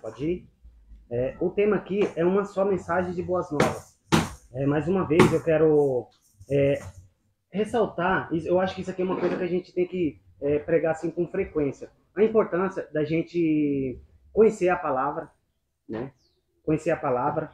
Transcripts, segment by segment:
Pode ir? O tema aqui é uma só mensagem de boas novas. Mais uma vez, eu quero ressaltar, eu acho que isso aqui é uma coisa que a gente tem que pregar assim com frequência. A importância da gente conhecer a palavra, né? Conhecer a palavra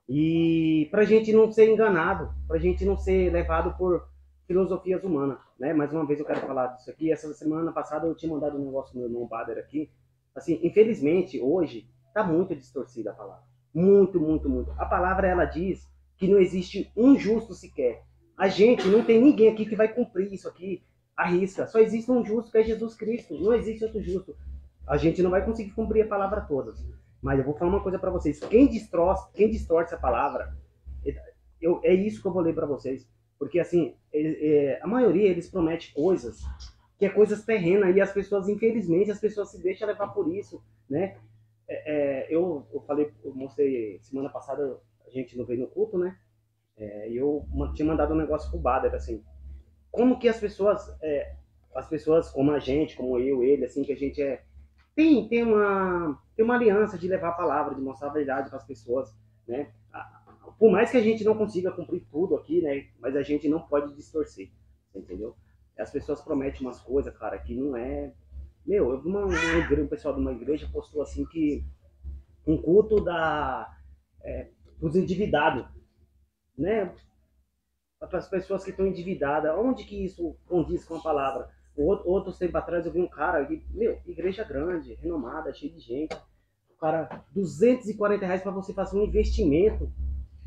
e para a gente não ser enganado, para a gente não ser levado por filosofias humanas, né? Mais uma vez eu quero falar disso aqui. Essa semana passada eu tinha mandado um negócio no meu irmão Bader aqui. Assim, infelizmente, hoje está muito distorcida a palavra. Muito, muito, muito. A palavra, ela diz que não existe um justo sequer. A gente não tem ninguém aqui que vai cumprir isso aqui à risca. Só existe um justo, que é Jesus Cristo. Não existe outro justo. A gente não vai conseguir cumprir a palavra toda. Mas eu vou falar uma coisa para vocês. Quem distorce a palavra, é isso que eu vou ler para vocês. Porque, assim, a maioria, eles prometem coisas que é coisas terrenas, e as pessoas, infelizmente, as pessoas se deixam levar por isso, né? Eu mostrei semana passada, a gente não veio no culto, né? E eu tinha mandado um negócio pro Bader, assim, como que as pessoas como a gente, como eu, ele, assim, que a gente tem uma aliança de levar a palavra, de mostrar a verdade para as pessoas, né? Por mais que a gente não consiga cumprir tudo aqui, né? Mas a gente não pode distorcer, entendeu? As pessoas prometem umas coisas, cara, que não é... Meu, eu vi um pessoal de uma igreja postou assim que um culto dos endividados, né? Para as pessoas que estão endividadas. Onde que isso condiz com a palavra? Outros tempos atrás eu vi um cara, igreja grande, renomada, cheia de gente. O cara, R$ 240 para você fazer um investimento.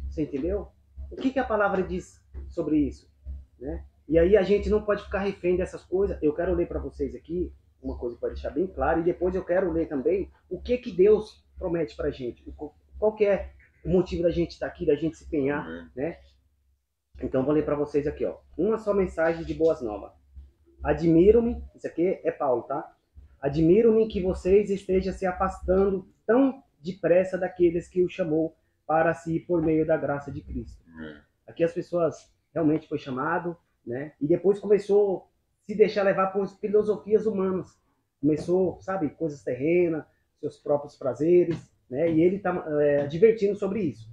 Você entendeu? O que a palavra diz sobre isso? Né? E aí a gente não pode ficar refém dessas coisas. Eu quero ler para vocês aqui uma coisa para deixar bem claro, e depois eu quero ler também o que Deus promete para a gente. Qual que é o motivo da gente estar aqui, da gente se empenhar, né? Então eu vou ler para vocês aqui, ó. Uma só mensagem de boas novas. Admiro-me, isso aqui é Paulo, tá? Admiro-me que vocês estejam se afastando tão depressa daqueles que o chamou para si por meio da graça de Cristo. Aqui as pessoas realmente foi chamado, né? E depois começou a se deixar levar por filosofias humanas. Começou, sabe, coisas terrenas, seus próprios prazeres, né? E ele está advertindo sobre isso.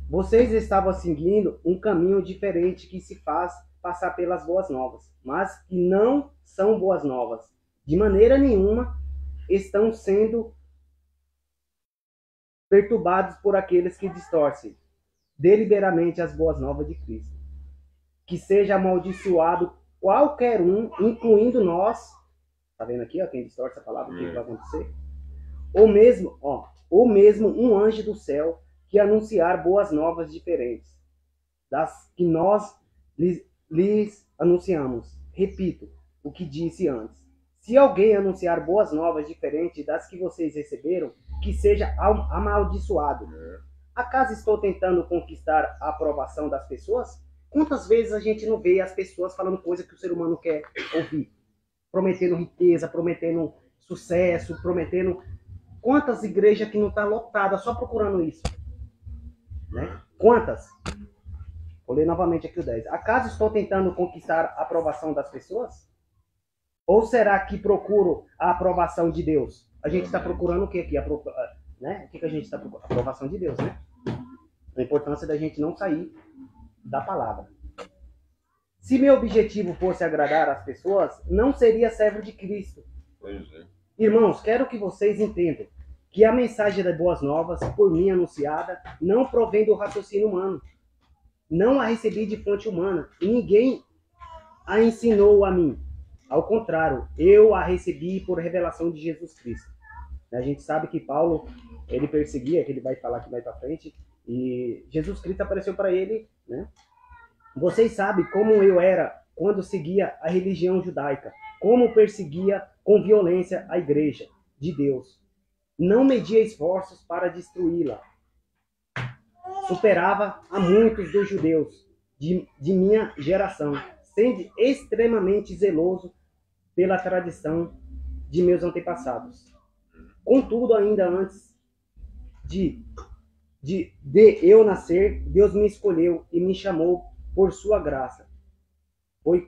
Vocês estavam seguindo um caminho diferente que se faz passar pelas boas novas, mas que não são boas novas. De maneira nenhuma estão sendo perturbados por aqueles que distorcem deliberadamente as boas novas de Cristo. Que seja amaldiçoado qualquer um, incluindo nós. Tá vendo aqui, ó, quem distorce a palavra, o que vai acontecer? Ou mesmo um anjo do céu que anunciar boas novas diferentes das que nós lhes anunciamos. Repito o que disse antes. Se alguém anunciar boas novas diferentes das que vocês receberam, que seja amaldiçoado. Acaso estou tentando conquistar a aprovação das pessoas? Quantas vezes a gente não vê as pessoas falando coisa que o ser humano quer ouvir? Prometendo riqueza, prometendo sucesso, prometendo... Quantas igrejas que não estão lotadas só procurando isso? Né? Quantas? Vou ler novamente aqui o 10. Acaso estou tentando conquistar a aprovação das pessoas? Ou será que procuro a aprovação de Deus? A gente está procurando o que aqui? Né? O que a gente está procurando? A aprovação de Deus, né? A importância da gente não sair da palavra. Se meu objetivo fosse agradar as pessoas, não seria servo de Cristo. Irmãos, quero que vocês entendam que a mensagem das boas novas, por mim anunciada, não provém do raciocínio humano. Não a recebi de fonte humana, e ninguém a ensinou a mim. Ao contrário, eu a recebi por revelação de Jesus Cristo. A gente sabe que Paulo, ele perseguia, que ele vai falar que vai para frente, e Jesus Cristo apareceu para ele, né? Vocês sabem como eu era quando seguia a religião judaica, como perseguia com violência a igreja de Deus. Não media esforços para destruí-la. Superava a muitos dos judeus de minha geração, sendo extremamente zeloso pela tradição de meus antepassados. Contudo, ainda antes de eu nascer, Deus me escolheu e me chamou por sua graça. Foi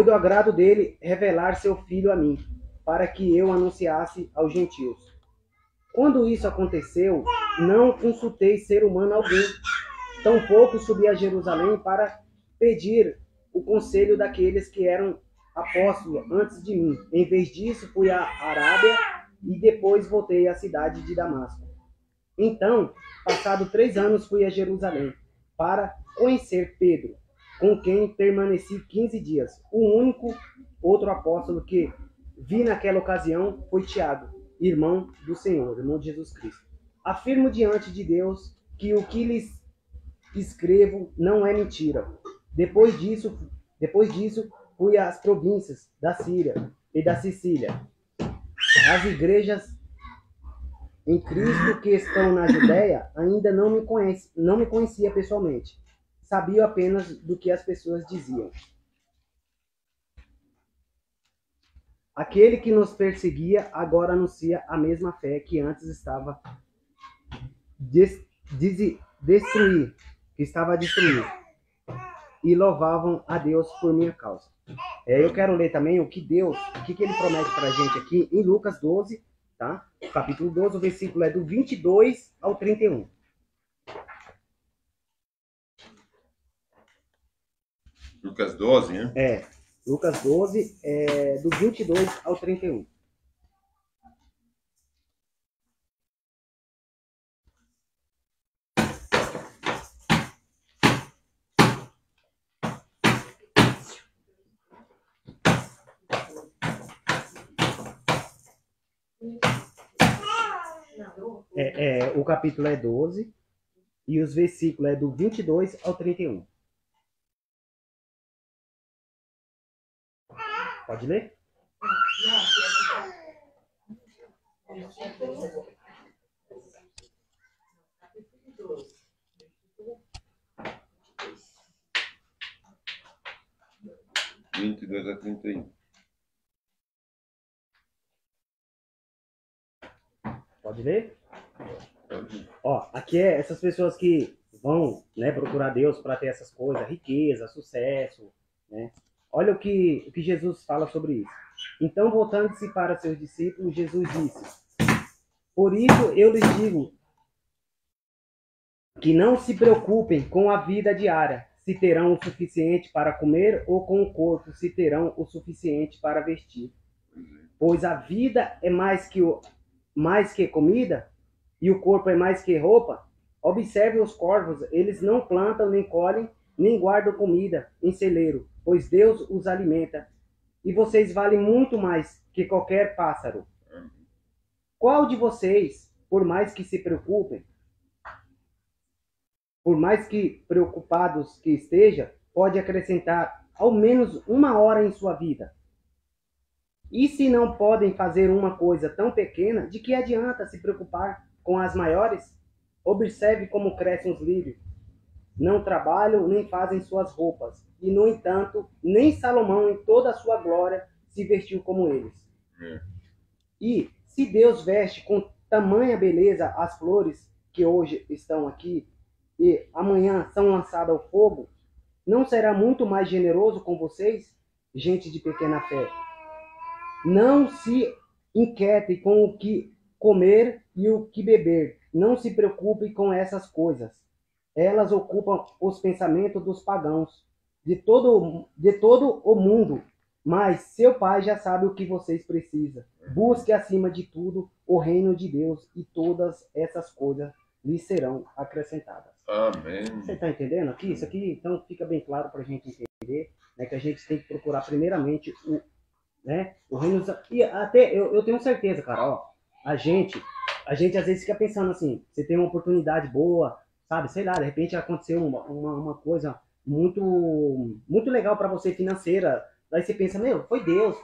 do agrado dele revelar seu filho a mim. para que eu anunciasse aos gentios. Quando isso aconteceu, não consultei ser humano algum, tampouco subi a Jerusalém para pedir o conselho daqueles que eram apóstolos antes de mim. Em vez disso, fui à Arábia e depois voltei à cidade de Damasco. Então, passado 3 anos, fui a Jerusalém para conhecer Pedro, com quem permaneci 15 dias. O único outro apóstolo que vi naquela ocasião foi Tiago, irmão do Senhor, irmão de Jesus Cristo. Afirmo diante de Deus que o que lhes escrevo não é mentira. Depois disso, fui às províncias da Síria e da Sicília. As igrejas em Cristo que estão na Judéia ainda não me conhecia pessoalmente. Sabia apenas do que as pessoas diziam. Aquele que nos perseguia agora anuncia a mesma fé que antes estava a destruir. E louvavam a Deus por minha causa. Eu quero ler também o que ele promete para a gente aqui em Lucas 12, tá? Capítulo 12, o versículo é do 22 ao 31. Lucas 12, né? Lucas 12, do 22 ao 31. O capítulo é 12 e os versículos é do 22 ao 31. Pode ler? Não. 22 a 31. Pode ler? Pode. Ó, aqui é essas pessoas que vão, né, procurar Deus para ter essas coisas, riqueza, sucesso, né? Olha o que Jesus fala sobre isso. Então, voltando-se para seus discípulos, Jesus disse: por isso eu lhes digo que não se preocupem com a vida diária, se terão o suficiente para comer, ou com o corpo, se terão o suficiente para vestir. Pois a vida é mais que comida, e o corpo é mais que roupa. Observe os corvos, eles não plantam, nem colhem, nem guardam comida em celeiro, pois Deus os alimenta. E vocês valem muito mais que qualquer pássaro. Qual de vocês, por mais que se preocupem, por mais que preocupados que esteja, pode acrescentar ao menos 1 hora em sua vida? E se não podem fazer uma coisa tão pequena, de que adianta se preocupar com as maiores? Observe como crescem os lírios. Não trabalham nem fazem suas roupas. E, no entanto, nem Salomão, em toda a sua glória, se vestiu como eles. E se Deus veste com tamanha beleza as flores que hoje estão aqui e amanhã são lançadas ao fogo, não será muito mais generoso com vocês, gente de pequena fé? Não se inquietem com o que comer e o que beber. Não se preocupem com essas coisas. Elas ocupam os pensamentos dos pagãos de todo o mundo. Mas seu Pai já sabe o que vocês precisam. Busque acima de tudo o reino de Deus e todas essas coisas lhe serão acrescentadas. Amém. Você está entendendo aqui? Isso aqui, então, fica bem claro para a gente entender, né, que a gente tem que procurar primeiramente o reino. E até eu tenho certeza, cara, ó, a gente às vezes fica pensando assim, você tem uma oportunidade boa, sabe, sei lá, de repente aconteceu uma coisa muito legal para você financeira, daí você pensa, meu, foi Deus.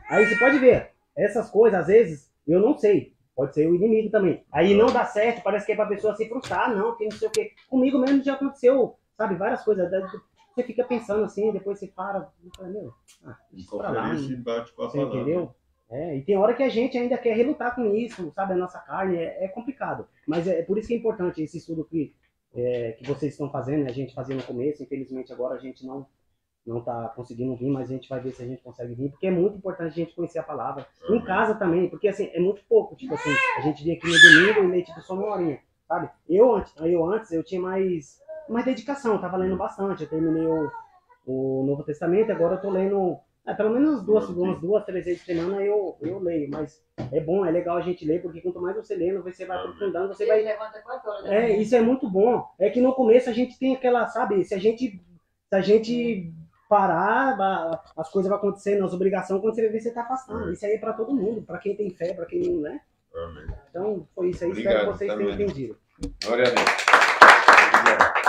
Aí você pode ver, essas coisas, às vezes, eu não sei, pode ser o inimigo também. Aí não dá certo, parece que é pra pessoa se frustrar, não, que não sei o quê. Comigo mesmo já aconteceu, sabe, várias coisas. Você fica pensando assim, depois você para, e fala, meu, deixa pra lá. Você entendeu? E tem hora que a gente ainda quer relutar com isso, sabe, a nossa carne, é complicado. Mas é por isso que é importante esse estudo que vocês estão fazendo, a gente fazia no começo, infelizmente agora a gente não tá conseguindo vir, mas a gente vai ver se a gente consegue vir, porque é muito importante a gente conhecer a palavra. Em casa também, porque assim, é muito pouco, tipo assim, a gente vem aqui no domingo e lê tipo só uma horinha, sabe? Eu antes eu tinha mais dedicação, eu tava lendo bastante, eu terminei o Novo Testamento, agora eu tô lendo, pelo menos umas duas, três vezes por semana eu leio, mas é bom, é legal a gente ler, porque quanto mais você lendo, você vai aprofundando, você vai... isso é muito bom. É que no começo a gente tem aquela, sabe, se a gente parar, as coisas vão acontecendo, as obrigações, quando você vê, você tá afastando. Isso aí é pra todo mundo, pra quem tem fé, pra quem não, né? Amém. Então, foi isso aí. Obrigado, Espero que vocês tenham entendido. Glória a Deus.